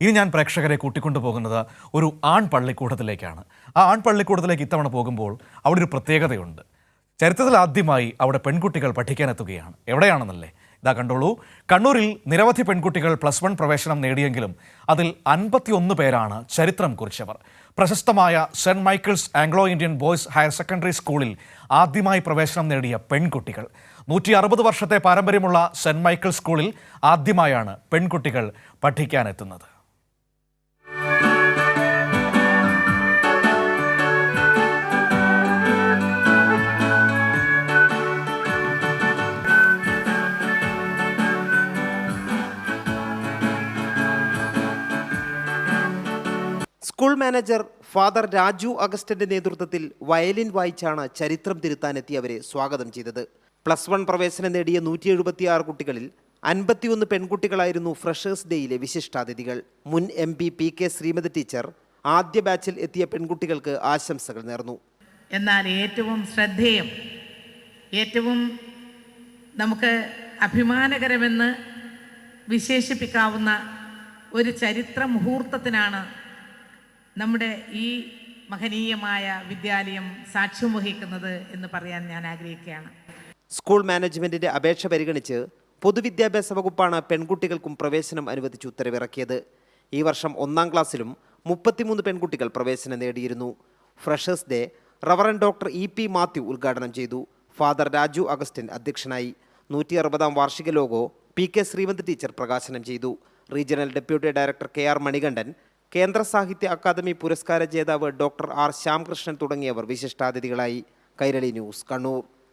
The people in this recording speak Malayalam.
ഇനി ഞാൻ പ്രേക്ഷകരെ കൂട്ടിക്കൊണ്ടു പോകുന്നത് ഒരു ആൺ പള്ളിക്കൂടത്തിലേക്കാണ്. ആ ആൺ പള്ളിക്കൂടത്തിലേക്ക് ഇത്തവണ പോകുമ്പോൾ അവിടെ ഒരു പ്രത്യേകതയുണ്ട്. ചരിത്രത്തിൽ ആദ്യമായി അവിടെ പെൺകുട്ടികൾ പഠിക്കാനെത്തുകയാണ്. എവിടെയാണെന്നല്ലേ? ഇതാ കണ്ടോളൂ. കണ്ണൂരിൽ നിരവധി പെൺകുട്ടികൾ +1 പ്രവേശനം നേടിയെങ്കിലും അതിൽ 51 പേരാണ് ചരിത്രം കുറിച്ചവർ. പ്രശസ്തമായ saint Michael's Anglo Indian boys higher secondary സ്കൂളിൽ ആദ്യമായി പ്രവേശനം നേടിയ പെൺകുട്ടികൾ. 160 വർഷത്തെ പാരമ്പര്യമുള്ള സെന്റ് മൈക്കിൾസ് സ്കൂളിൽ ആദ്യമായാണ് പെൺകുട്ടികൾ പഠിക്കാനെത്തുന്നത്. സ്കൂൾ മാനേജർ ഫാദർ രാജു അഗസ്റ്റിന്റെ നേതൃത്വത്തിൽ വയലിൻ വായിച്ചാണ് ചരിത്രം തിരുത്താനെത്തിയവരെ സ്വാഗതം ചെയ്തത്. +1 പ്രവേശനം നേടിയ 176 കുട്ടികളിൽ 51 പെൺകുട്ടികളായിരുന്നു ഫ്രഷേഴ്സ് ഡേയിലെ വിശിഷ്ടാതിഥികൾ. മുൻ MP PK ശ്രീമതി ടീച്ചർ ആദ്യ ബാച്ചിൽ എത്തിയ പെൺകുട്ടികൾക്ക് ആശംസകൾ നേർന്നു. എന്നാൽ ഏറ്റവും ശ്രദ്ധേയം, ഏറ്റവും നമുക്ക് അഭിമാനകരമെന്ന് വിശേഷിപ്പിക്കാവുന്ന ഒരു ചരിത്ര മുഹൂർത്തത്തിനാണ് നമ്മുടെ ഈ മഹനീയമായ വിദ്യാലയം സാക്ഷ്യം വഹിക്കുന്നത് എന്ന് പറയാൻ ഞാൻ ആഗ്രഹിക്കുകയാണ്. സ്കൂൾ മാനേജ്മെന്റിന്റെ അപേക്ഷ പരിഗണിച്ച് പൊതുവിദ്യാഭ്യാസ വകുപ്പാണ് പെൺകുട്ടികൾക്കും പ്രവേശനം അനുവദിച്ച് ഉത്തരവിറക്കിയത്. ഈ വർഷം 1-ാം ക്ലാസ്സിലും 33 പെൺകുട്ടികൾ പ്രവേശനം നേടിയിരുന്നു. Freshers day reverend doctor EP Mathew ഉദ്ഘാടനം ചെയ്തു. ഫാദർ രാജു അഗസ്റ്റിൻ അധ്യക്ഷനായി. 160-ാം വാർഷിക ലോഗോ PK ശ്രീമതി ടീച്ചർ പ്രകാശനം ചെയ്തു. Regional deputy director KR Manikandan, കേന്ദ്ര സാഹിത്യ അക്കാദമി പുരസ്കാര ജേതാവ് ഡോക്ടർ R ശ്യാംകൃഷ്ണൻ തുടങ്ങിയവർ വിശിഷ്ടാതിഥികളായി. കൈരളി ന്യൂസ്, കണ്ണൂർ.